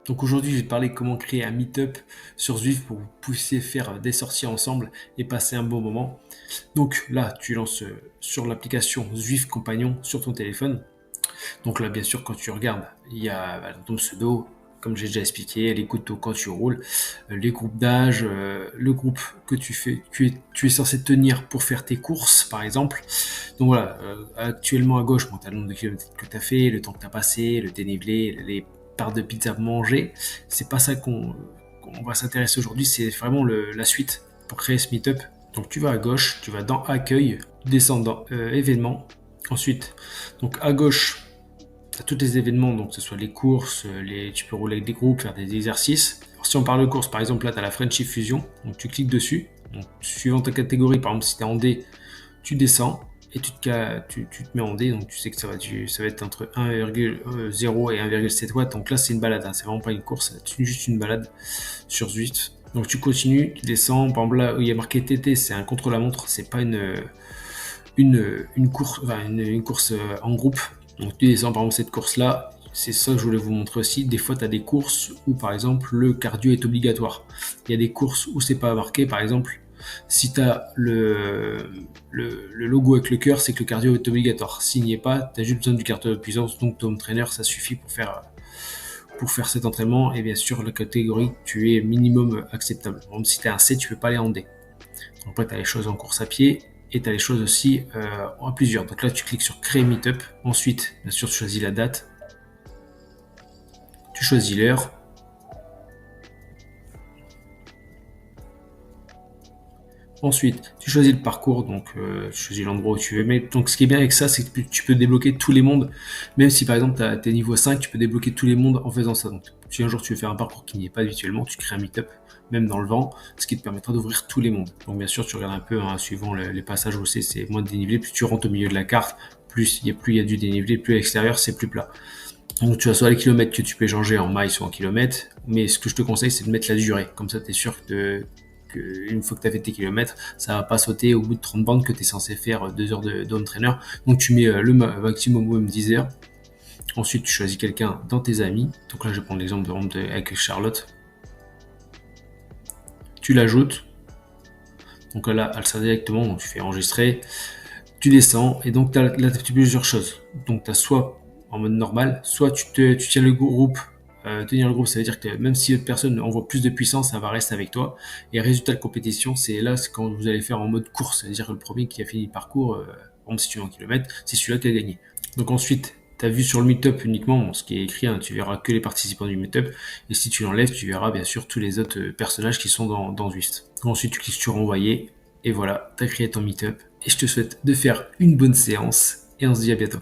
Donc aujourd'hui, je vais te parler comment créer un meet-up sur Zwift pour que vous puissiez faire des sorties ensemble et passer un bon moment. Donc là, tu lances sur l'application Zwift Compagnon sur ton téléphone. Donc là, bien sûr, quand tu regardes, il y a ton pseudo, comme j'ai déjà expliqué, les couteaux quand tu roules, les groupes d'âge, le groupe que tu es censé tenir pour faire tes courses, par exemple. Donc voilà, actuellement à gauche, tu as le nombre de kilomètres que tu as fait, le temps que tu as passé, le dénivelé, les parts de pizza mangées. C'est pas ça qu'on va s'intéresser aujourd'hui, c'est vraiment la suite pour créer ce meetup. Donc tu vas à gauche, tu vas dans accueil, tu descends dans événements. Ensuite, donc à gauche, tu as tous les événements, donc que ce soit les courses, tu peux rouler avec des groupes, faire des exercices. Alors, si on parle de course, par exemple, là tu as la Friendship Fusion, donc tu cliques dessus. Donc, suivant ta catégorie, par exemple si tu es en D, tu descends et tu te mets en D, donc tu sais que ça va être entre 1,0 et 1,7 watts. Donc là, c'est une balade, hein, c'est vraiment pas une course, c'est juste une balade sur Zwift. Donc tu continues, tu descends. Par exemple, là où il y a marqué TT, c'est un contre-la-montre, c'est pas une course en groupe. Donc tu descends par exemple cette course-là. C'est ça que je voulais vous montrer aussi. Des fois, tu as des courses où, par exemple, le cardio est obligatoire. Il y a des courses où c'est pas marqué. Par exemple, si tu as le logo avec le cœur, c'est que le cardio est obligatoire. S'il n'y est pas, tu as juste besoin du cardio de puissance. Donc, ton trainer, ça suffit pour faire cet entraînement. Et bien sûr, la catégorie, tu es minimum acceptable. Par exemple, si tu es un C, tu peux pas aller en D. Après, tu as les choses en course à pied et tu as les choses aussi en plusieurs. Donc là, tu cliques sur créer meetup. Ensuite, bien sûr, tu choisis la date. Tu choisis l'heure. Ensuite, tu choisis le parcours, donc tu choisis l'endroit où tu veux. Mais donc, ce qui est bien avec ça, c'est que tu peux débloquer tous les mondes. Même si par exemple, tu es niveau 5, tu peux débloquer tous les mondes en faisant ça. Donc, si un jour tu veux faire un parcours qui n'y est pas habituellement, tu crées un meetup, même dans le vent, ce qui te permettra d'ouvrir tous les mondes. Donc, bien sûr, tu regardes un peu, hein, suivant les passages où c'est moins de dénivelé, plus tu rentres au milieu de la carte, plus il y a du dénivelé, plus à l'extérieur, c'est plus plat. Donc, tu as soit les kilomètres que tu peux changer en miles ou en kilomètres, mais ce que je te conseille, c'est de mettre la durée. Comme ça, tu es sûr une fois que tu as fait tes kilomètres, ça va pas sauter au bout de 30 bandes que tu es censé faire 2 heures de home trainer. Donc tu mets le maximum ou même 10 heures. Ensuite, tu choisis quelqu'un dans tes amis. Donc là, je vais prendre l'exemple avec Charlotte. Tu l'ajoutes. Donc là, elle sert directement. Donc tu fais enregistrer. Tu descends. Et donc là, tu as plusieurs choses. Donc tu as soit en mode normal, soit tu tiens le groupe. Tenir le groupe, ça veut dire que même si l'autre personne envoie plus de puissance, ça va rester avec toi. Et résultat de compétition, c'est quand vous allez faire en mode course. C'est-à-dire que le premier qui a fini le parcours, par exemple si tu es en kilomètres, c'est celui-là qui a gagné. Donc ensuite, tu as vu sur le meetup uniquement ce qui est écrit, hein, tu verras que les participants du meetup. Et si tu l'enlèves, tu verras bien sûr tous les autres personnages qui sont dans Zwift. Ensuite, tu cliques sur envoyer. Et voilà, tu as créé ton meetup. Et je te souhaite de faire une bonne séance. Et on se dit à bientôt.